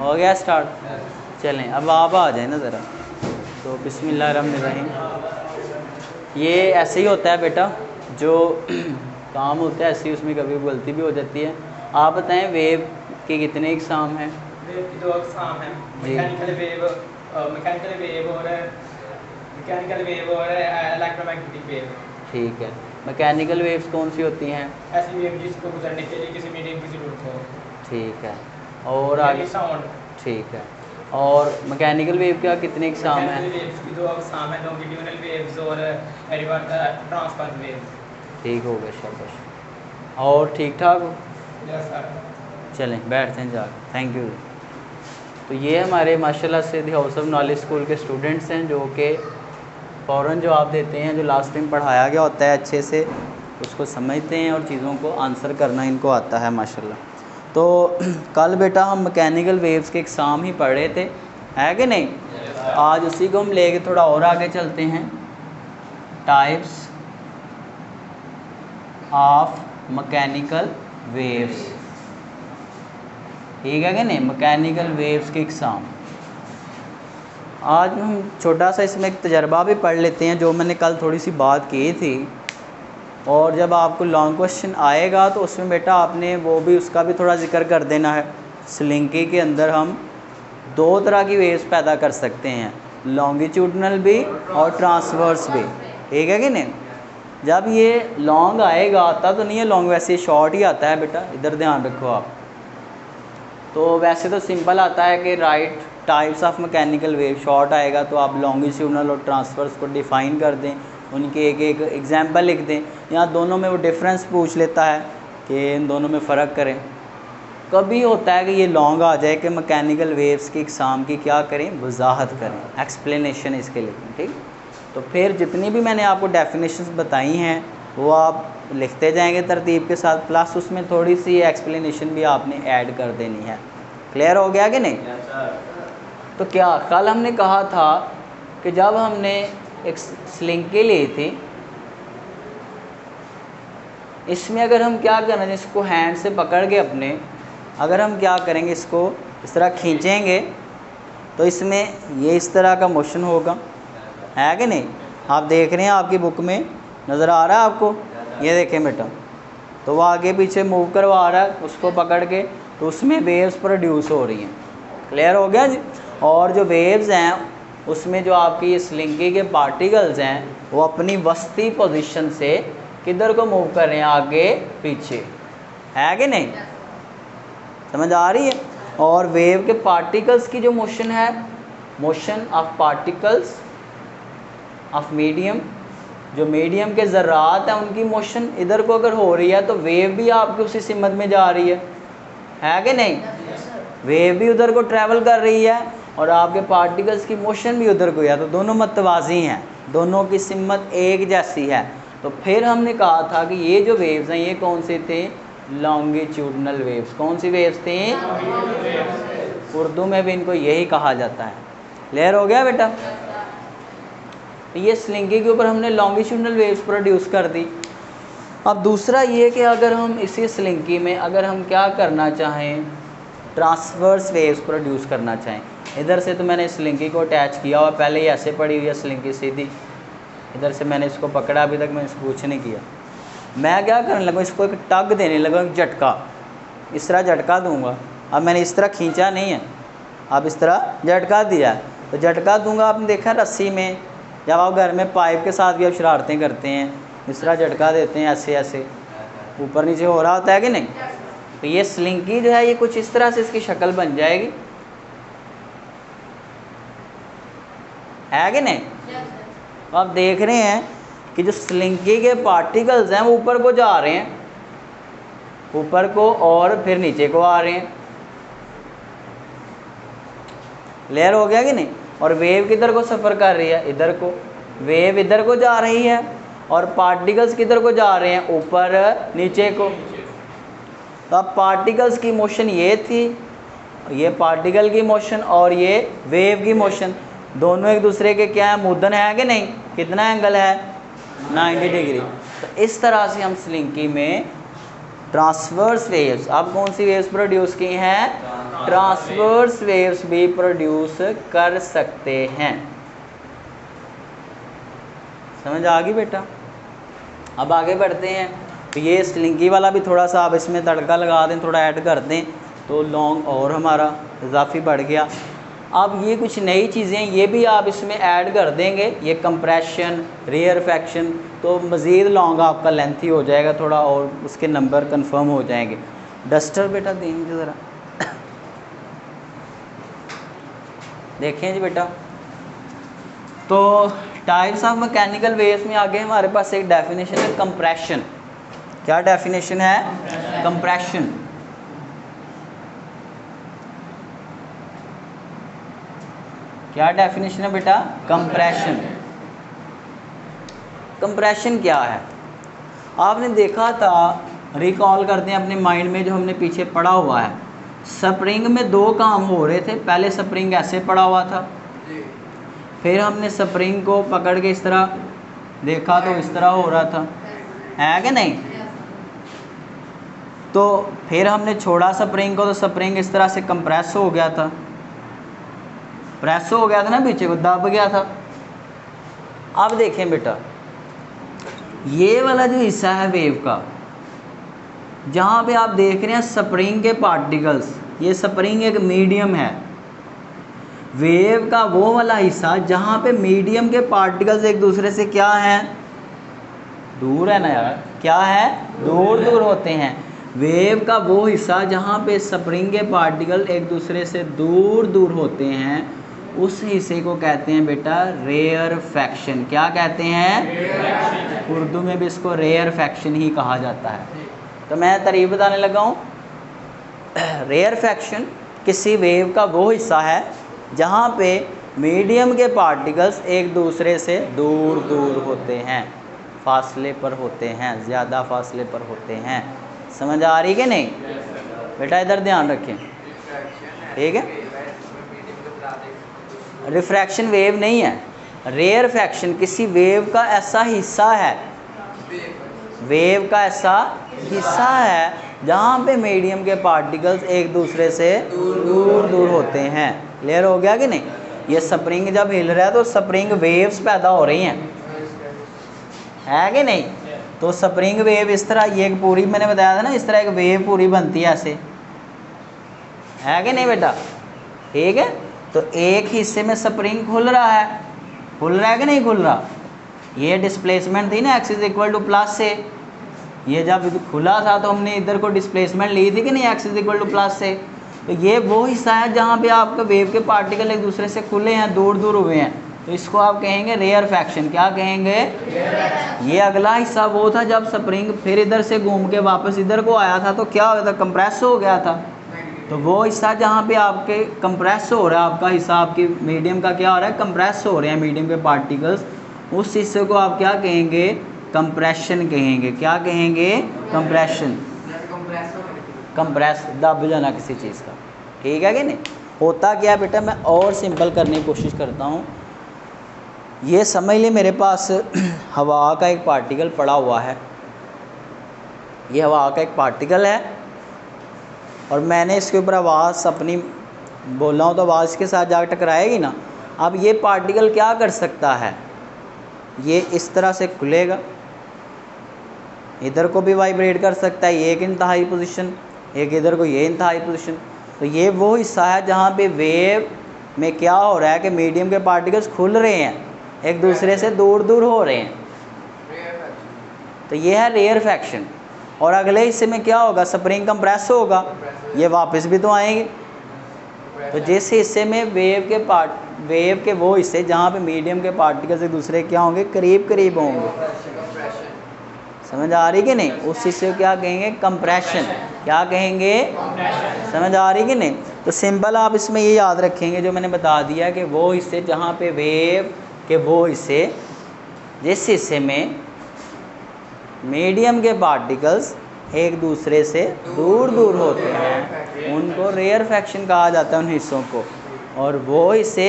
हो गया स्टार्ट। चलें अब आप आ जाए ना ज़रा। तो बिस्मिल्लाहिर्रहमानिर्रहीम। ये ऐसे ही होता है बेटा, जो काम होता है ऐसे ही, उसमें कभी गलती भी हो जाती है। आप बताएं वेव के कितने इकसाम हैं? वेव की 2 अक़साम हैं, मैकेनिकल वेव और इलेक्ट्रोमैग्नेटिक वेव। ठीक है। मैकेनिकल वेव्स कौन सी होती हैं? ऐसी वेव जिसको गुजरने के लिए किसी मीडियम की ज़रूरत हो। ठीक है। और आगे साउंड। ठीक है। और मैकेनिकल वेव का कितने इकसाम हैं? मैकेनिकल वेव्स की 2 अक़साम हैं, लॉन्गिट्यूडनल वेव्स और ट्रांसवर्स वेव्स। ठीक हो गया, शाबाश। और ठीक ठाक हो? Yes sir. चलें बैठते हैं जा। Thank you. तो ये हमारे माशाल्लाह से the house of knowledge school के स्टूडेंट्स हैं, जो कि फ़ौरन जवाब देते हैं। जो लास्ट टाइम पढ़ाया गया होता है अच्छे से उसको समझते हैं और चीज़ों को आंसर करना इनको आता है माशाल्लाह। तो कल बेटा हम मैकेनिकल वेव्स के एग्ज़ाम ही पढ़ रहे थे, है कि नहीं? आज उसी को हम लेके थोड़ा और आगे चलते हैं। टाइप्स ऑफ मैकेनिकल वेव्स, ठीक है कि नहीं? मैकेनिकल वेव्स के एग्ज़ाम आज हम छोटा सा इसमें एक तजर्बा भी पढ़ लेते हैं, जो मैंने कल थोड़ी सी बात की थी। और जब आपको लॉन्ग क्वेश्चन आएगा तो उसमें बेटा आपने वो भी, उसका भी थोड़ा जिक्र कर देना है। स्लिंकी के अंदर हम 2 तरह की वेव्स पैदा कर सकते हैं, लॉन्गिट्यूडनल भी और ट्रांसवर्स भी, ठीक है कि नहीं? जब ये लॉन्ग आएगा, आता तो नहीं है लॉन्ग, वैसे शॉर्ट ही आता है बेटा, इधर ध्यान रखो आप। तो वैसे तो सिंपल आता है कि right types of mechanical wave, short आएगा तो आप लॉन्गिट्यूडनल और ट्रांसवर्स को डिफ़ाइन कर दें, उनके एक एक एग्जांपल लिख दें। यहाँ दोनों में वो डिफरेंस पूछ लेता है कि इन दोनों में फ़र्क करें। कभी होता है कि ये लॉन्ग आ जाए कि मैकेनिकल वेव्स की इकसाम की क्या करें, वजाहत करें, एक्सप्लेनेशन इसके लिखें, ठीक? तो फिर जितनी भी मैंने आपको डेफिनेशंस बताई हैं वो आप लिखते जाएंगे तरतीब के साथ, प्लस उसमें थोड़ी सी एक्सप्लेनेशन भी आपने ऐड कर देनी है। क्लियर हो गया कि नहीं? तो क्या कल हमने कहा था कि जब हमने एक स्लिंकी ली थी, इसमें अगर हम क्या करना है, इसको हैंड से पकड़ के अपने, अगर हम क्या करेंगे, इसको इस तरह खींचेंगे तो इसमें ये इस तरह का मोशन होगा, है कि नहीं? आप देख रहे हैं, आपकी बुक में नज़र आ रहा है आपको, ये देखें बेटा। तो वो आगे पीछे मूव करवा रहा है उसको पकड़ के, तो उसमें वेव्स प्रोड्यूस हो रही हैं। क्लियर हो गया जी? और जो वेव्स हैं उसमें जो आपकी ये स्लिंकी के पार्टिकल्स हैं वो अपनी वस्ती पोजीशन से किधर को मूव कर रहे हैं, आगे पीछे, है कि नहीं? समझ आ रही है? और वेव के पार्टिकल्स की जो मोशन है, motion of particles of medium, जो मीडियम के ज़र्रात हैं उनकी मोशन इधर को अगर हो रही है तो वेव भी आपकी उसी सिमत में जा रही है कि नहीं? वेव भी उधर को ट्रैवल कर रही है और आपके पार्टिकल्स की मोशन भी उधर को है, तो दोनों मतवाज़ी हैं, दोनों की सिमत एक जैसी है। तो फिर हमने कहा था कि ये जो वेव्स हैं ये कौन से थे? Longitudinal waves. कौन सी वेव्स थी? उर्दू में भी इनको यही कहा जाता है। क्लियर हो गया बेटा? ये स्लिंकी के ऊपर हमने लॉन्गिट्यूडनल वेव्स प्रोड्यूस कर दी। अब दूसरा ये कि अगर हम इसी स्लिंकी में अगर हम क्या करना चाहें, ट्रांसवर्स वेव्स प्रोड्यूस करना चाहें, इधर से तो मैंने स्लिंकी को अटैच किया हुआ, पहले ही ऐसे पड़ी हुई है स्लिंकी सीधी, इधर से मैंने इसको पकड़ा, अभी तक मैंने इसको कुछ नहीं किया। मैं क्या करने लगा, इसको एक टग देने लगा, एक झटका, इस तरह झटका दूंगा। अब मैंने इस तरह खींचा नहीं है, अब इस तरह झटका दिया, तो झटका दूंगा। आपने देखा रस्सी में, जब आप घर में पाइप के साथ भी आप शरारतें करते हैं, इस तरह झटका देते हैं, ऐसे ऐसे ऊपर नीचे हो रहा होता है कि नहीं? तो ये स्लिंकी जो है ये कुछ इस तरह से इसकी शक्ल बन जाएगी, है कि नहीं? तो आप देख रहे हैं कि जो स्लिंकी के पार्टिकल्स हैं वो ऊपर को जा रहे हैं, ऊपर को, और फिर नीचे को आ रहे हैं। क्लियर हो गया कि नहीं? और वेव किधर को सफ़र कर रही है? इधर को। वेव इधर को जा रही है और पार्टिकल्स किधर को जा रहे हैं? ऊपर नीचे को। तो अब पार्टिकल्स की मोशन ये थी, ये पार्टिकल की मोशन और ये वेव की मोशन, दोनों एक दूसरे के क्या है? मुद्दन है कि नहीं? कितना एंगल है? 90 डिग्री। तो इस तरह से हम स्लिंकी में ट्रांसवर्स वेव्स, अब कौन सी वेव्स प्रोड्यूस की हैं? ट्रांसवर्स वेव्स भी प्रोड्यूस कर सकते हैं। समझ आ गई बेटा? अब आगे बढ़ते हैं। तो ये स्लिंकी वाला भी थोड़ा सा आप इसमें तड़का लगा दें, थोड़ा ऐड कर दें तो लॉन्ग और हमारा इजाफी बढ़ गया। अब ये कुछ नई चीज़ें ये भी आप इसमें ऐड कर देंगे, ये कंप्रेशन, रेयरफेक्शन, तो मज़ीद लॉन्ग आपका लेंथी हो जाएगा थोड़ा और उसके नंबर कंफर्म हो जाएंगे। डस्टर बेटा देंगे ज़रा देखें जी बेटा। तो टाइप्स ऑफ मैकेनिकल वेव्स में आगे हमारे पास एक डेफिनेशन है कंप्रेशन। क्या डेफिनेशन है? कंप्रेशन। क्या डेफिनेशन है बेटा? कंप्रेशन। कंप्रेशन क्या है? आपने देखा था, रिकॉल करते हैं अपने माइंड में जो हमने पीछे पढ़ा हुआ है, स्प्रिंग में दो काम हो रहे थे। पहले स्प्रिंग ऐसे पड़ा हुआ था, फिर हमने स्प्रिंग को पकड़ के इस तरह देखा तो इस तरह हो रहा था, है कि नहीं? तो फिर हमने छोड़ा स्प्रिंग को तो स्प्रिंग इस तरह से कंप्रेस हो गया था, प्रेस हो गया था ना, पीछे को दब गया था। अब देखें बेटा, ये वाला जो हिस्सा है वेव का, जहाँ पे आप देख रहे हैं स्प्रिंग के पार्टिकल्स, ये स्प्रिंग एक मीडियम है। वेव का वो वाला हिस्सा जहाँ पे मीडियम के पार्टिकल्स एक दूसरे से क्या हैं? दूर है ना यार, क्या है? दूर दूर होते हैं। वेव का वो हिस्सा जहाँ पे स्प्रिंग के पार्टिकल एक दूसरे से दूर दूर होते हैं, उस हिस्से को कहते हैं बेटा रेयरफेक्शन। क्या कहते हैं? उर्दू में भी इसको रेयरफेक्शन ही कहा जाता है। तो मैं तारीफ बताने लगा हूँ। रेयरफेक्शन किसी वेव का वो हिस्सा है जहाँ पे मीडियम के पार्टिकल्स एक दूसरे से दूर दूर होते हैं, फासले पर होते हैं, ज़्यादा फासले पर होते हैं। समझ आ रही कि नहीं बेटा? इधर ध्यान रखें, ठीक है? रिफ्रैक्शन वेव नहीं है, रेयरफेक्शन किसी वेव का ऐसा हिस्सा है, वेव का ऐसा हिस्सा है जहाँ पे मीडियम के पार्टिकल्स एक दूसरे से दूर दूर होते हैं। क्लियर हो गया कि नहीं? ये स्प्रिंग जब हिल रहा है तो स्प्रिंग वेव्स पैदा हो रही हैं, है कि नहीं? तो स्प्रिंग वेव इस तरह, ये एक पूरी मैंने बताया था ना, इस तरह एक वेव पूरी बनती है ऐसे, है कि नहीं बेटा? ठीक है। तो एक हिस्से में स्प्रिंग खुल रहा है, खुल रहा है कि नहीं खुल रहा? ये डिस्प्लेसमेंट थी ना, x is equal two plus से, ये जब खुला था तो हमने इधर को डिस्प्लेसमेंट ली थी कि नहीं, x is equal two plus से। तो ये वो हिस्सा है जहाँ पे आपका वेव के पार्टिकल एक दूसरे से खुले हैं, दूर दूर हुए हैं, तो इसको आप कहेंगे रेयरफेक्शन। क्या कहेंगे? ये अगला हिस्सा वो था जब स्प्रिंग फिर इधर से घूम के वापस इधर को आया था तो क्या हो गया था? कंप्रेस हो गया था। तो वो हिस्सा जहाँ पे आपके कंप्रेस हो रहा है, आपका हिस्सा आपकी मीडियम का क्या हो रहा है? कंप्रेस हो रहे हैं मीडियम के पार्टिकल्स, उस हिस्से को आप क्या कहेंगे? कंप्रेशन कहेंगे। क्या कहेंगे? कंप्रेशन। कंप्रेस, दब जाना किसी चीज़ का, ठीक है कि नहीं? होता क्या बेटा, मैं और सिंपल करने की कोशिश करता हूँ। ये समझ ले मेरे पास हवा का एक पार्टिकल पड़ा हुआ है, ये हवा का एक पार्टिकल है और मैंने इसके ऊपर आवाज़ अपनी बोल रहा हूँ तो आवाज़ के साथ जाकर टकराएगी ना। अब ये पार्टिकल क्या कर सकता है? ये इस तरह से खुलेगा, इधर को भी वाइब्रेट कर सकता है, ये एक इंतहाई पोजीशन, एक इधर को ये इंतहाई पोजीशन। तो ये वो हिस्सा है जहाँ पे वेव में क्या हो रहा है कि मीडियम के पार्टिकल्स खुल रहे हैं, एक दूसरे से दूर दूर हो रहे हैं, तो ये है रेयरफेक्शन। और अगले हिस्से में क्या होगा? स्प्रिंग कंप्रेस होगा, ये वापस भी तो आएंगे। तो जिस हिस्से में वेव के वो हिस्से जहाँ पे मीडियम के पार्टिकल्स एक दूसरे क्या होंगे? करीब करीब होंगे। समझ आ रही कि नहीं? उस हिस्से को क्या कहेंगे? कंप्रेशन। क्या कहेंगे? समझ आ रही कि नहीं? तो सिंपल आप इसमें ये याद रखेंगे जो मैंने बता दिया कि वो हिस्से जहाँ पे वेव के वो हिस्से, जिस हिस्से में मीडियम के पार्टिकल्स एक दूसरे से दूर दूर होते हैं, उनको रेयरफेक्शन कहा जाता है उन हिस्सों को। और वो हिस्से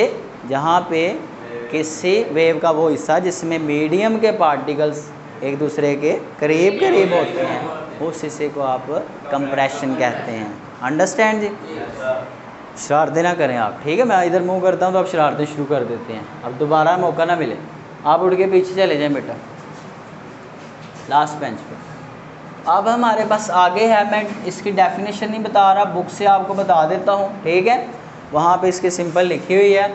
जहाँ पे किसी वेव का वो हिस्सा जिसमें मीडियम के पार्टिकल्स एक दूसरे के करीब करीब होते हैं, उस हिस्से को आप कंप्रेशन कहते हैं। अंडरस्टैंड जी? शरारतें ना करें आप, ठीक है? मैं इधर मूव करता हूँ तो आप शरारतें शुरू कर देते हैं। अब दोबारा मौका ना मिले, आप उठ के पीछे चले जाएं बेटा, लास्ट बेंच पे। अब हमारे पास आगे है, मैं इसकी डेफिनेशन नहीं बता रहा, बुक से आपको बता देता हूँ, ठीक है? वहाँ पे इसके सिंपल लिखी हुई है।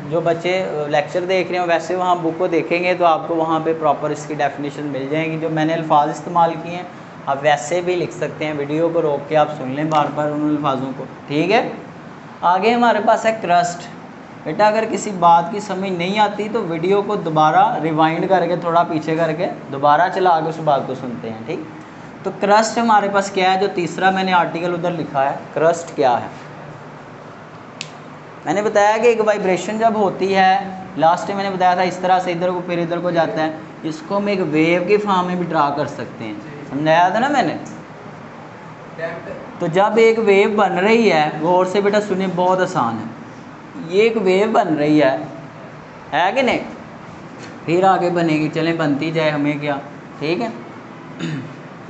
जो बच्चे लेक्चर देख रहे हो वैसे वहाँ बुक को देखेंगे तो आपको वहाँ पे प्रॉपर इसकी डेफिनेशन मिल जाएगी। जो मैंने अल्फाज इस्तेमाल किए हैं आप वैसे भी लिख सकते हैं, वीडियो को रोक के आप सुन लें बार बार उन अल्फाजों को, ठीक है? आगे हमारे पास है क्रस्ट। बेटा अगर किसी बात की समझ नहीं आती तो वीडियो को दोबारा रिवाइंड करके थोड़ा पीछे करके दोबारा चला के उस बात को सुनते हैं, ठीक? तो क्रस्ट हमारे पास क्या है, जो तीसरा मैंने आर्टिकल उधर लिखा है, क्रस्ट क्या है? मैंने बताया कि एक वाइब्रेशन जब होती है, लास्ट टाइम मैंने बताया था इस तरह से इधर को फिर इधर को जाता है, इसको हम एक वेव की फॉर्म में भी ड्रा कर सकते हैं, समझाया था ना मैंने? तो जब एक वेव बन रही है, गौर से बेटा सुनिए, बहुत आसान है, ये एक वेव बन रही है कि नहीं? फिर आगे बनेगी, चलें बनती जाए, हमें क्या, ठीक है?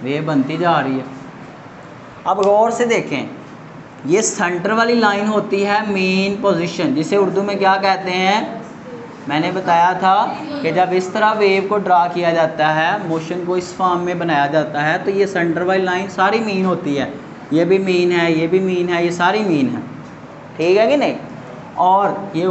वेव बनती जा रही है। अब गौर से देखें, ये सेंटर वाली लाइन होती है मेन पोजीशन, जिसे उर्दू में क्या कहते हैं? मैंने बताया था कि जब इस तरह वेव को ड्रा किया जाता है, मोशन को इस फॉर्म में बनाया जाता है, तो ये सेंटर वाली लाइन सारी मीन होती है, ये भी मीन है, ये भी मीन है, ये सारी मीन है, ठीक है कि नहीं? और ये